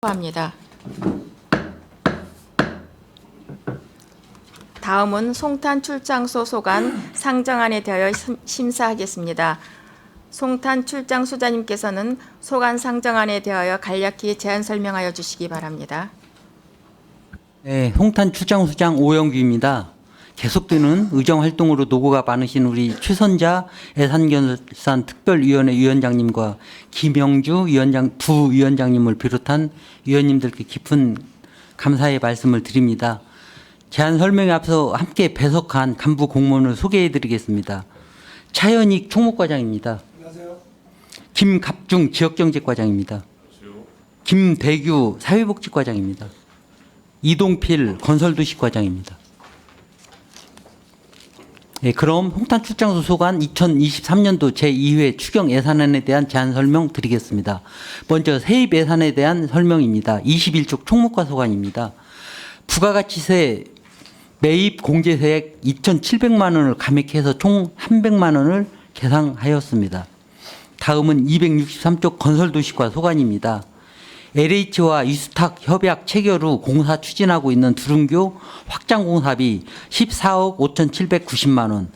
합니다. 다음은 송탄 출장소 소관 상정안에 대하여 심사하겠습니다. 송탄 출장소장님께서는 소관 상정안에 대하여 간략히 제안 설명하여 주시기 바랍니다. 네, 송탄 출장소장 오영규입니다. 계속되는 의정활동으로 노고가 많으신 우리 최선자 예산결산 특별위원회 위원장님과 김영주 부위원장님을 비롯한 위원님들께 깊은 감사의 말씀을 드립니다. 제안 설명에 앞서 함께 배석한 간부 공무원을 소개해드리겠습니다. 차현익 총무과장입니다. 안녕하세요. 김갑중 지역정책과장입니다. 김대규 사회복지과장입니다. 이동필 건설도시과장입니다. 네, 그럼 송탄 출장소 소관 2023년도 제2회 추경 예산안에 대한 제안 설명 드리겠습니다. 먼저 세입 예산에 대한 설명입니다. 21쪽 총무과 소관입니다. 부가가치세 매입 공제세액 2,700만 원을 감액해서 총 300만 원을 계상하였습니다. 다음은 263쪽 건설도시과 소관입니다. LH와 유스탁 협약 체결 후 공사 추진하고 있는 두릉교 확장 공사비 14억 5,790만 원,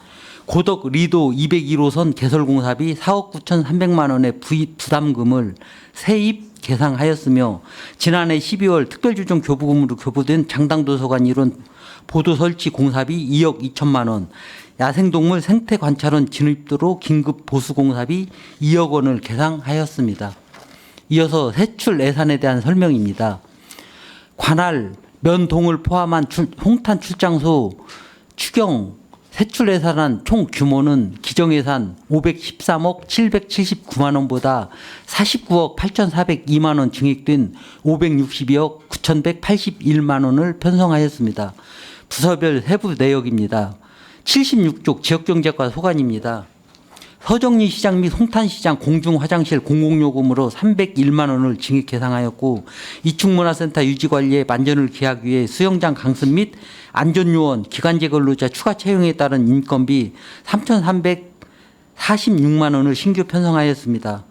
고덕 리도 201호선 개설 공사비 4억 9,300만 원의 부담금을 세입 계상하였으며 지난해 12월 특별조정 교부금으로 교부된 장당도서관 일원 보도 설치 공사비 2억 2천만 원, 야생동물 생태관찰원 진입도로 긴급 보수 공사비 2억 원을 계상하였습니다. 이어서 세출 예산에 대한 설명입니다. 관할 면동을 포함한 송탄 출장소 추경 세출 예산안 총 규모는 기정예산 513억 779만 원보다 49억 8,402만 원 증액된 562억 9,181만 원을 편성하였습니다. 부서별 세부 내역입니다. 76쪽 지역경제과 소관입니다. 서정리 시장 및 송탄시장 공중화장실 공공요금으로 301만 원을 증액 계상하였고 이축문화센터 유지관리에 만전을 기하기 위해 수영장 강습 및 안전요원 기간제 근로자 추가 채용에 따른 인건비 3,346만 원을 신규 편성하였습니다.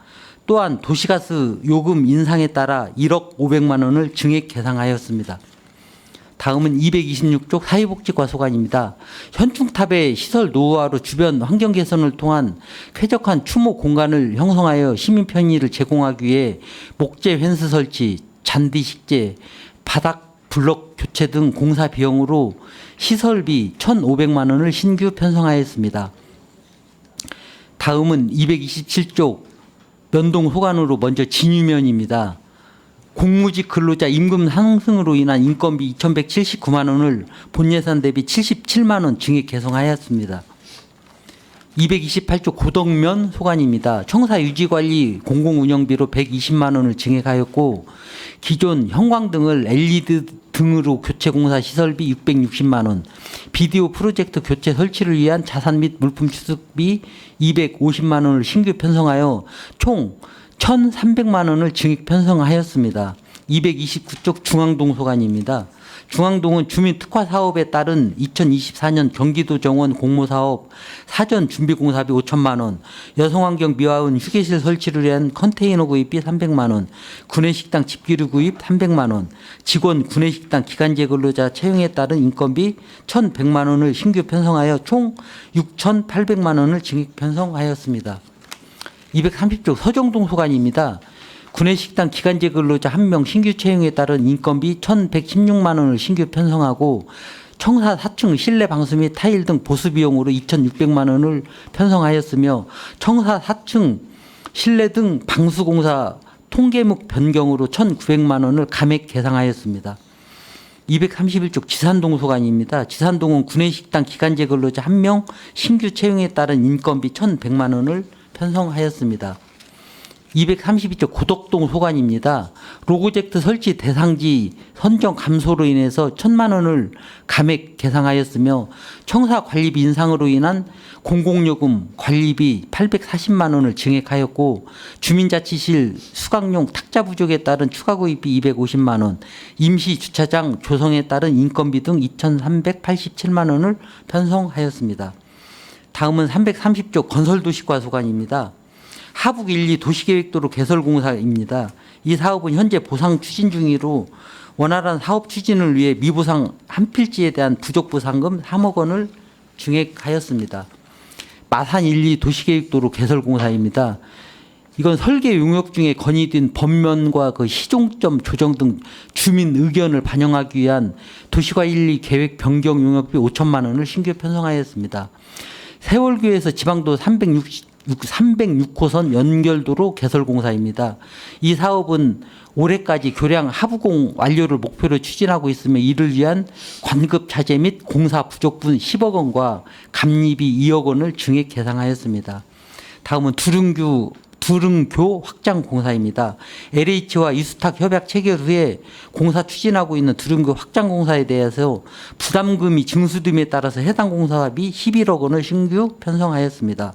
또한 도시가스 요금 인상에 따라 1억 500만 원을 증액 계상하였습니다. 다음은 226쪽 사회복지과 소관입니다. 현충탑의 시설 노후화로 주변 환경 개선을 통한 쾌적한 추모 공간을 형성하여 시민 편의를 제공하기 위해 목재 펜스 설치, 잔디 식재, 바닥 블럭 교체 등 공사 비용으로 시설비 1,500만 원을 신규 편성하였습니다. 다음은 227쪽 면동 소관으로 먼저 진유면입니다. 공무직 근로자 임금 상승으로 인한 인건비 2,179만 원을 본 예산 대비 77만 원 증액 계상하였습니다. 228조 고덕면 소관입니다. 청사 유지관리 공공운영비로 120만 원을 증액하였고 기존 형광등을 LED 등으로 교체 공사 시설비 660만 원, 비디오 프로젝트 교체 설치를 위한 자산 및 물품 취득비 250만 원을 신규 편성하여 총 1,300만 원을 증액 편성하였습니다. 229쪽 중앙동 소관입니다. 중앙동은 주민특화 사업에 따른 2024년 경기도 정원 공모사업 사전 준비공사비 5천만 원, 여성환경 미화원 휴게실 설치를 위한 컨테이너 구입비 300만 원, 구내식당 집기류 구입 300만 원, 직원 구내식당 기간제 근로자 채용에 따른 인건비 1,100만 원을 신규 편성하여 총 6,800만 원을 증액 편성하였습니다. 230쪽 서정동 소관입니다. 구내식당 기간제 근로자 1명 신규 채용에 따른 인건비 1,116만 원을 신규 편성하고 청사 4층 실내 방수 및 타일 등 보수 비용으로 2,600만 원을 편성하였으며 청사 4층 실내 등 방수 공사 통계목 변경으로 1,900만 원을 감액 계상하였습니다. 231쪽 지산동 소관입니다. 지산동은 구내식당 기간제 근로자 1명 신규 채용에 따른 인건비 1,100만 원을 편성하였습니다. 232쪽 고덕동 소관입니다. 로고젝트 설치 대상지 선정 감소로 인해서 1,000만 원을 감액 계상하였으며 청사 관리비 인상으로 인한 공공요금 관리비 840만 원을 증액하였고 주민자치실 수강용 탁자 부족에 따른 추가 구입비 250만 원, 임시 주차장 조성에 따른 인건비 등 2,387만 원을 편성하였습니다. 다음은 330쪽 건설도시과 소관입니다. 하북 1, 2 도시계획도로 개설공사입니다. 이 사업은 현재 보상 추진 중이로 원활한 사업 추진을 위해 미보상 한 필지에 대한 부족 보상금 3억 원을 증액하였습니다. 마산 1, 2 도시계획도로 개설공사입니다. 이건 설계 용역 중에 건의된 법면과 그 시종점 조정 등 주민 의견을 반영하기 위한 도시관리 계획 변경 용역비 5천만 원을 신규 편성하였습니다. 세월교에서 지방도 306호선 연결도로 개설공사입니다. 이 사업은 올해까지 교량 하부공 완료를 목표로 추진하고 있으며 이를 위한 관급 차제 및 공사 부족분 10억 원과 감리비 2억 원을 증액 계상하였습니다. 다음은 두릉교 확장 공사입니다. LH와 이수탁 협약 체결 후에 공사 추진하고 있는 두릉교 확장 공사에 대해서 부담금이 증수됨에 따라서 해당 공사비 11억 원을 신규 편성하였습니다.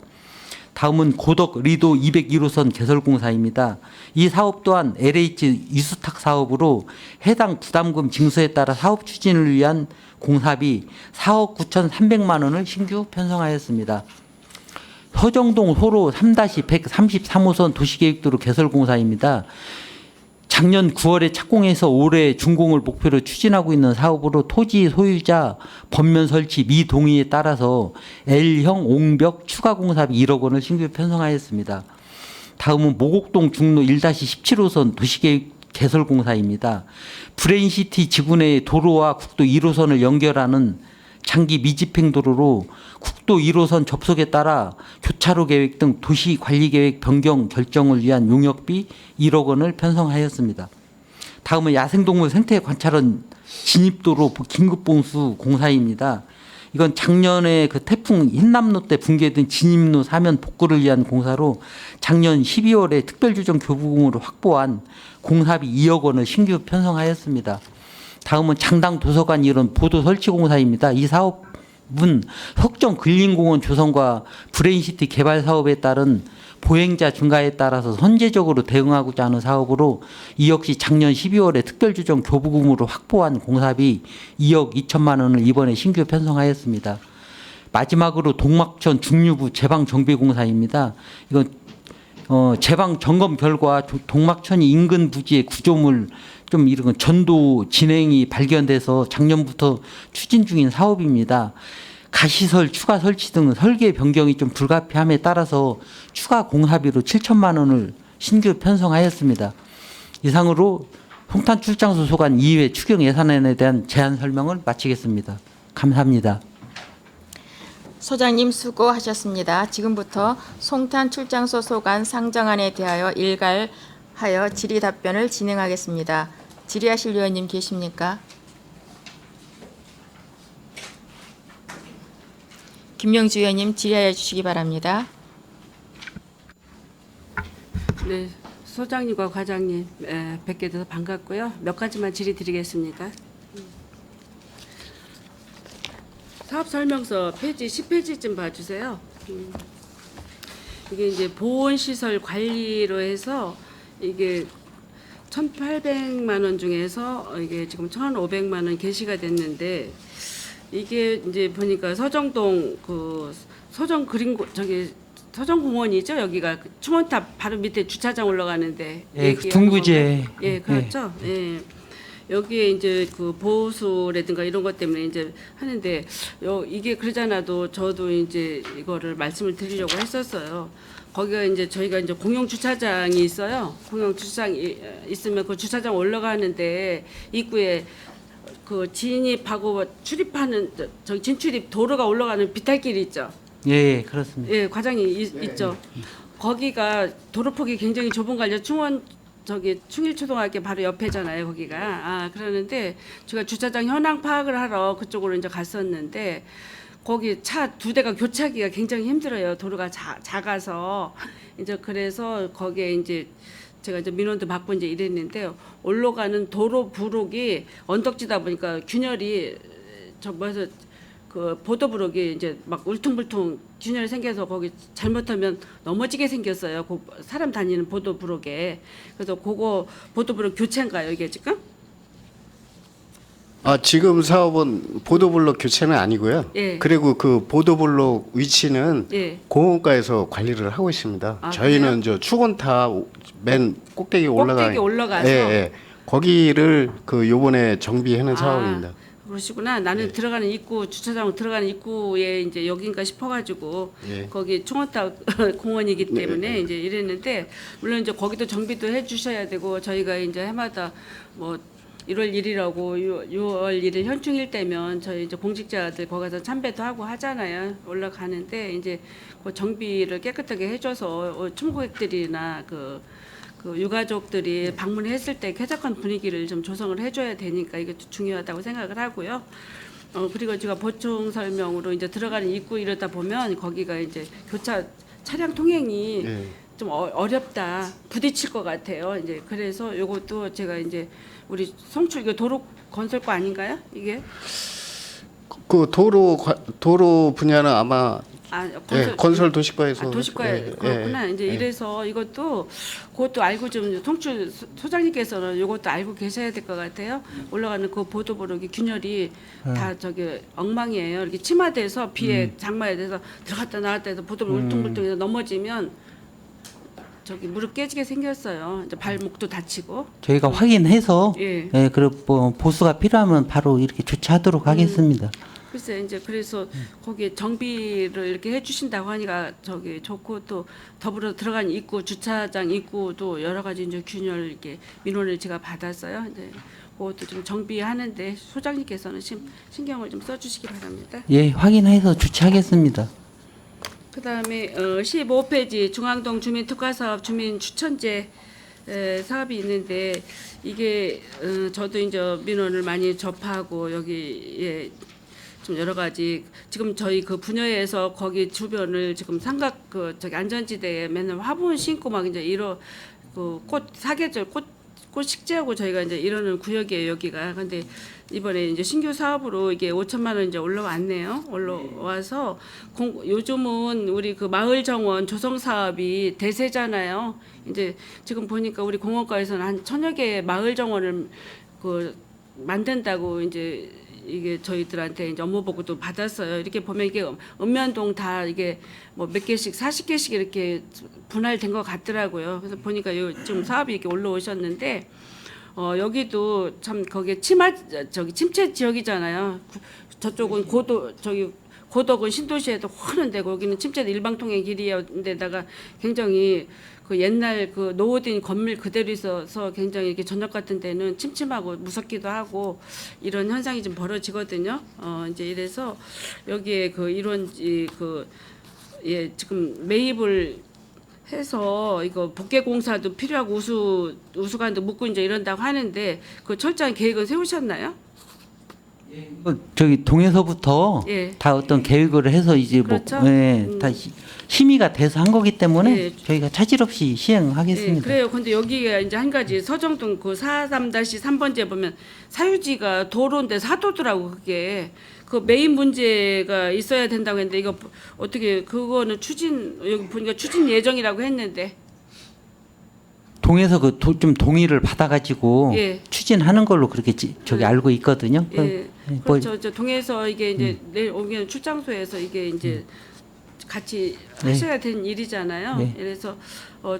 다음은 고덕 리도 201호선 개설 공사입니다. 이 사업 또한 LH 이수탁 사업으로 해당 부담금 징수에 따라 사업 추진을 위한 공사비 4억 9,300만 원을 신규 편성하였습니다. 서정동 소로 3-133호선 도시계획도로 개설공사입니다. 작년 9월에 착공해서 올해 준공을 목표로 추진하고 있는 사업으로 토지 소유자 법면 설치 미동의에 따라서 L형 옹벽 추가 공사비 1억 원을 신규 편성하였습니다. 다음은 모곡동 중로 1-17호선 도시계획 개설공사입니다. 브레인시티 지구내 도로와 국도 1호선을 연결하는 장기 미집행 도로로 국도 1호선 접속에 따라 교차로 계획 등 도시 관리 계획 변경 결정을 위한 용역비 1억 원을 편성하였습니다. 다음은 야생동물 생태 관찰원 진입도로 긴급봉수 공사입니다. 이건 작년에 그 태풍 흰남노 때 붕괴된 진입로 사면 복구를 위한 공사로 작년 12월에 특별조정 교부금으로 확보한 공사비 2억 원을 신규 편성하였습니다. 다음은 장당 도서관 이론 보도 설치 공사입니다. 이 사업은 석정 근린공원 조성과 브레인시티 개발 사업에 따른 보행자 증가에 따라서 선제적으로 대응하고자 하는 사업으로 이 역시 작년 12월에 특별조정 교부금으로 확보한 공사비 2억 2천만 원을 이번에 신규 편성하였습니다. 마지막으로 동막천 중류부 제방정비공사입니다. 이건 제방 점검 결과 동막천이 인근 부지의 구조물 좀 이런 건 전도 진행이 발견돼서 작년부터 추진 중인 사업입니다. 가시설 추가 설치 등 설계 변경이 좀 불가피함에 따라서 추가 공사비로 7천만 원을 신규 편성하였습니다. 이상으로 송탄 출장소 소관 2회 추경 예산안에 대한 제안 설명을 마치겠습니다. 감사합니다. 소장님 수고하셨습니다. 지금부터 송탄 출장소 소관 상정안에 대하여 일괄하여 질의 답변을 진행하겠습니다. 질의하실 위원님 계십니까? 김명주 의원님 질의해 주시기 바랍니다. 네, 소장님과 과장님 뵙게 돼서 반갑고요. 몇 가지만 질의 드리겠습니다. 사업 설명서 페이지 10페이지쯤 봐주세요. 이게 이제 보온시설 관리로 해서 이게 1,800만 원 중에서 이게 지금 1,500만 원 게시가 됐는데 이게 이제 보니까 서정동 그 서정공원이죠. 여기가 그 충원탑 바로 밑에 주차장 올라가는데 예, 둥구제. 예, 그렇죠. 예. 여기에 이제 그 보수라든가 이런 것 때문에 이제 하는데 이게 그러잖아도 저도 이제 이거를 말씀을 드리려고 했었어요. 거기가 이제 저희가 이제 공용 주차장이 있어요. 공용 주차장이 있으면 그 주차장 올라가는데 입구에 그 진입하고 출입하는 저기 진출입 도로가 올라가는 비탈길이 있죠. 예, 그렇습니다. 예, 과장이 있죠. 거기가 도로폭이 굉장히 좁은 거 알죠? 충일초등학교 바로 옆에잖아요, 거기가. 아, 그러는데 제가 주차장 현황 파악을 하러 그쪽으로 이제 갔었는데 거기 차 2대가 교차하기가 굉장히 힘들어요. 도로가 작아서 이제 그래서 거기에 이제 제가 이제 민원도 받고 이제 이랬는데 올라가는 도로 부록이 언덕지다 보니까 균열이 그 보도부록이 이제 막 울퉁불퉁 균열이 생겨서 거기 잘못하면 넘어지게 생겼어요. 그 사람 다니는 보도부록에. 그래서 그거 보도부록 교체인가요, 이게 지금? 지금 사업은 보도블록 교체는 아니고요. 예. 그리고 그 보도블록 위치는 예. 공원가에서 관리를 하고 있습니다. 아, 저희는 저 추곤타 맨 꼭대기 올라가서? 예, 예. 거기를 그 요번에 정비하는 사업입니다. 그러시구나. 나는 들어가는 입구 주차장 들어가는 입구에 이제 여긴가 싶어가지고 예. 거기 총원타 공원이기 때문에 네. 이제 이랬는데 물론 이제 거기도 정비도 해주셔야 되고 저희가 이제 해마다 뭐 1월 1일하고 6월 1일 현충일 때면 저희 이제 공직자들 거기 가서 참배도 하고 하잖아요. 올라가는데 이제 그 정비를 깨끗하게 해줘서 참고객들이나 그 유가족들이 방문했을 때 쾌적한 분위기를 좀 조성을 해줘야 되니까 이게 중요하다고 생각을 하고요. 그리고 제가 보충 설명으로 이제 들어가는 입구 이러다 보면 거기가 이제 교차 차량 통행이 예. 좀 어렵다, 부딪힐 것 같아요. 이제 그래서 요것도 제가 이제 우리 송출 이거 도로 건설과 아닌가요? 이게 그 도로 분야는 아마 건설 도시과에서 도시과에 그렇구나. 이제 이래서 그것도 알고 좀 송출 소장님께서는 이것도 알고 계셔야 될 것 같아요. 올라가는 그 보도블록이 균열이 다 저기 엉망이에요. 이렇게 침하돼서 비에 장마에 대해서 들어갔다 나왔다 해서 보도블록 울퉁불퉁해서 넘어지면 저기 무릎 깨지게 생겼어요. 이제 발목도 다치고. 저희가 확인해서 예. 예, 그리고 뭐 보수가 필요하면 바로 이렇게 조치하도록 하겠습니다. 글쎄 이제 그래서 거기에 정비를 이렇게 해주신다고 하니까 저기 좋고 또 더불어 들어간 입구 주차장 입구도 여러 가지 이제 균열 이렇게 민원을 제가 받았어요. 이제 그것도 좀 정비하는데 소장님께서는 신경을 좀 써주시기 바랍니다. 예, 확인해서 조치하겠습니다. 그다음에 15페이지 중앙동 주민 특화사업 주민 추천제 사업이 있는데 이게 저도 이제 민원을 많이 접하고 여기에 좀 여러 가지 지금 저희 그 분야에서 거기 주변을 지금 삼각 저기 안전지대에 맨날 화분 심고 막 이제 그꽃 사계절 꽃 식재하고 저희가 이제 이러는 구역이에요 여기가. 근데 이번에 이제 신규 사업으로 이게 5천만 원 이제 올라왔네요. 올라와서 요즘은 우리 그 마을 정원 조성 사업이 대세잖아요. 이제 지금 보니까 우리 공원가에서는 한 1000여 개의 마을 정원을 만든다고 이제 이게 저희들한테 이제 업무 보고도 받았어요. 이렇게 보면 이게 읍면동 다 이게 뭐 몇 개씩 40개씩 이렇게 분할된 것 같더라고요. 그래서 보니까 지금 사업이 이렇게 올라오셨는데 여기도 참 거기에 침체 지역이잖아요. 저쪽은 고덕은 신도시에도 훤한데 거기는 침체도 일방통행 길이었는데다가 굉장히 그 옛날 그 노후된 건물 그대로 있어서 굉장히 이렇게 저녁 같은 데는 침침하고 무섭기도 하고 이런 현상이 좀 벌어지거든요. 이제 이래서 여기에 지금 매입을 해서 이거 복개 공사도 필요하고 우수관도 묻고 이제 이런다고 하는데 그 철저한 계획은 세우셨나요? 저기 동에서부터 예. 다 어떤 계획을 해서 이제 그렇죠? 다 심의가 돼서 한 거기 때문에 예. 저희가 차질 없이 시행하겠습니다. 네, 그래요. 근데 여기에 이제 한 가지 서정동 그 43-3번지에 보면 사유지가 도로인데 사도더라고 그게. 그 메인 문제가 있어야 된다고 했는데 이거 어떻게 그거는 여기 보니까 추진 예정이라고 했는데. 동에서 좀 동의를 받아가지고 예. 추진하는 걸로 그렇게 저기 알고 있거든요. 예. 뭐, 그렇죠. 저 동에서 이게 이제 내일 오면 출장소에서 이게 이제 같이 네. 하셔야 되는 일이잖아요. 네. 그래서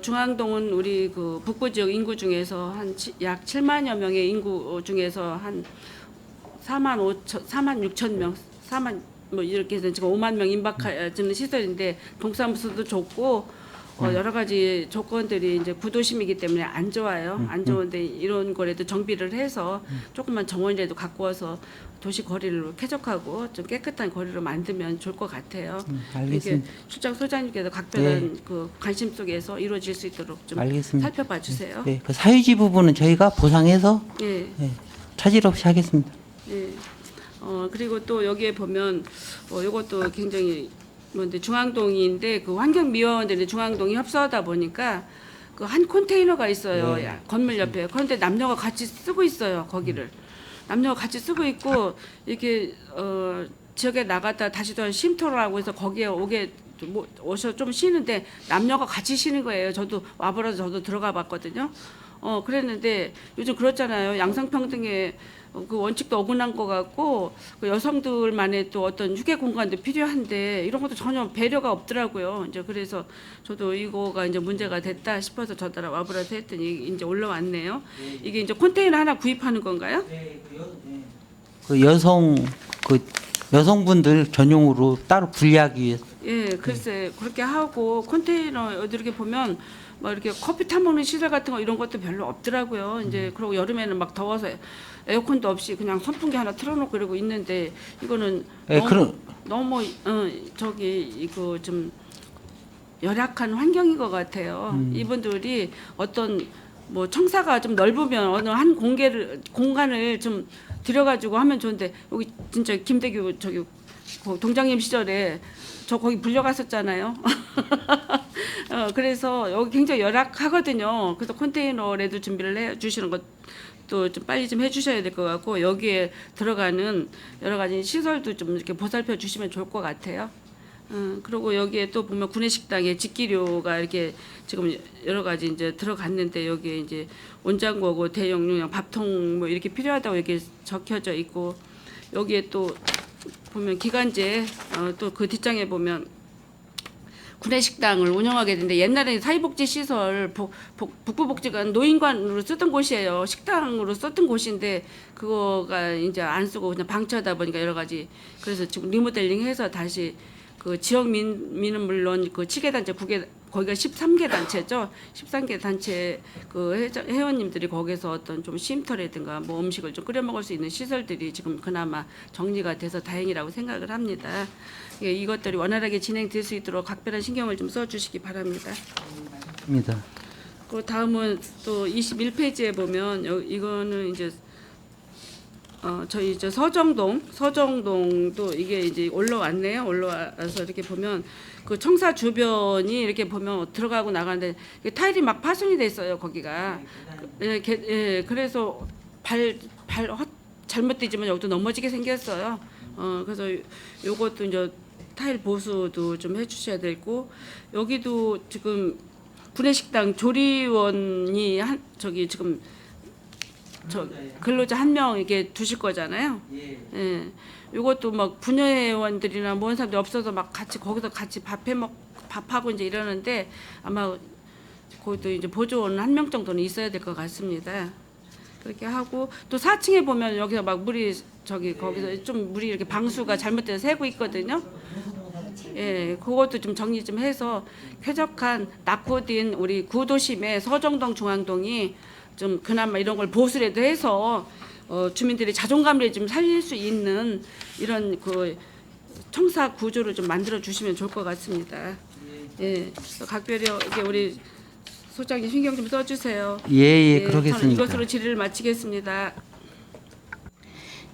중앙동은 우리 그 북부 지역 인구 중에서 약 7만여 명의 인구 중에서 한 4만 6천 명, 4만 뭐 이렇게 해서 지금 5만 명 임박하는 시설인데 동사무소도 좋고 여러 가지 조건들이 이제 구도심이기 때문에 안 좋아요. 안 좋은데 이런 거라도 정비를 해서 조금만 정원이라도 갖고 와서 도시 거리를 쾌적하고 좀 깨끗한 거리로 만들면 좋을 것 같아요. 알겠습니다. 이게 출장 소장님께서 각별한 그 관심 속에서 이루어질 수 있도록 좀 알겠습니다. 살펴봐 주세요. 네, 그 사유지 부분은 저희가 보상해서 예. 차질 없이 하겠습니다. 예. 그리고 또 여기에 보면 이것도 굉장히 뭔데 중앙동인데 그 환경미화원들이 중앙동이 협소하다 보니까 그 한 컨테이너가 있어요. 네. 건물 옆에. 그런데 남녀가 같이 쓰고 있어요. 거기를. 남녀가 같이 쓰고 있고 이렇게 지역에 나갔다 다시 또 쉼터를 하고 해서 거기에 오셔 좀 쉬는데 남녀가 같이 쉬는 거예요. 저도 와보라서 저도 들어가 봤거든요. 그랬는데 요즘 그렇잖아요. 양성평등의 그 원칙도 어긋난 것 같고 그 여성들만의 또 어떤 휴게 공간도 필요한데 이런 것도 전혀 배려가 없더라고요. 이제 그래서 저도 이거가 이제 문제가 됐다 싶어서 전달을 와보라서 했더니 이제 올라왔네요. 이게 이제 컨테이너 하나 구입하는 건가요? 그 여성분들 전용으로 따로 분리하기 위해서. 예, 글쎄 그렇게 하고 컨테이너 어디 이렇게 보면 막 이렇게 커피 타 먹는 시설 같은 거 이런 것도 별로 없더라고요. 이제 그리고 여름에는 막 더워서 에어컨도 없이 그냥 선풍기 하나 틀어놓고 이러고 있는데 이거는 예, 너무 저기 이거 좀 열악한 환경인 것 같아요. 이분들이 어떤 뭐 청사가 좀 넓으면 어느 한 공간을 좀 들여가지고 하면 좋은데 여기 진짜 김대규 저기 그 동장님 시절에 저 거기 불려갔었잖아요. 그래서 여기 굉장히 열악하거든요. 그래서 컨테이너라도 준비를 해 주시는 것도 좀 빨리 좀 해주셔야 될 것 같고 여기에 들어가는 여러 가지 시설도 좀 이렇게 보살펴 주시면 좋을 것 같아요. 그리고 여기에 또 보면 구내식당에 직기료가 이렇게 지금 여러 가지 이제 들어갔는데 여기에 이제 온장고하고 대용량 밥통 뭐 이렇게 필요하다고 이렇게 적혀져 있고 여기에 또 보면 기간제 또 그 뒷장에 보면 구내식당을 운영하게 되는데 옛날에 사회복지시설 북부복지관 노인관으로 쓰던 곳이에요. 식당으로 썼던 곳인데 그거가 이제 안 쓰고 그냥 방치하다 보니까 여러 가지 그래서 지금 리모델링해서 다시 그 지역민은 물론 그 7개 단체 9개 거기가 13개 단체죠. 13개 단체 그 회원님들이 거기서 어떤 좀 쉼터라든가 뭐 음식을 좀 끓여 먹을 수 있는 시설들이 지금 그나마 정리가 돼서 다행이라고 생각을 합니다. 예, 이것들이 원활하게 진행될 수 있도록 각별한 신경을 좀 써주시기 바랍니다. 입니다. 그 다음은 또 21페이지에 보면 이거는 이제 저희 이제 서정동도 이게 이제 올라왔네요. 올라와서 이렇게 보면 그 청사 주변이 이렇게 보면 들어가고 나가는데 타일이 막 파손이 돼 있어요. 거기가. 그래서 잘못되지만 여기도 넘어지게 생겼어요. 그래서 요것도 이제 타일 보수도 좀 해주셔야 되고 여기도 지금 구내식당 조리원이 저기 지금 저 근로자 한 명 이게 두실 거잖아요. 예. 이것도 막 분여회원들이나 모은 사람들이 없어서 막 같이 거기서 같이 밥하고 이제 이러는데 아마 거기도 이제 보조원 한 명 정도는 있어야 될 것 같습니다. 그렇게 하고 또 4층에 보면 여기서 막 물이 저기 거기서 좀 물이 이렇게 방수가 잘못돼서 새고 있거든요. 예, 그것도 좀 정리 좀 해서 쾌적한 낙후된 우리 구도심의 서정동 중앙동이 좀 그나마 이런 걸 보수라도 해서 주민들의 자존감을 좀 살릴 수 있는 이런 그 청사 구조를 좀 만들어 주시면 좋을 것 같습니다. 예, 각별히 이렇게 우리 소장님 신경 좀 써주세요. 예, 저는 그러겠습니다. 이것으로 질의를 마치겠습니다.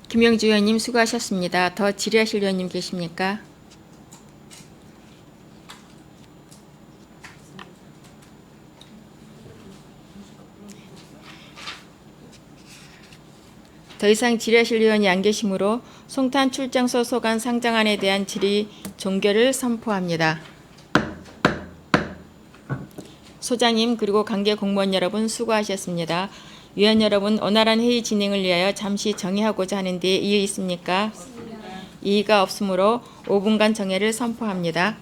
김영주 의원님 수고하셨습니다. 더 질의하실 의원님 계십니까? 더 이상 질의하실 의원이 안 계시므로 송탄 출장소 소관 상정안에 대한 질의 종결을 선포합니다. 소장님 그리고 관계 공무원 여러분 수고하셨습니다. 위원 여러분 원활한 회의 진행을 위하여 잠시 정의하고자 하는데 이의 있습니까? 이의가 없으므로 5분간 정회를 선포합니다.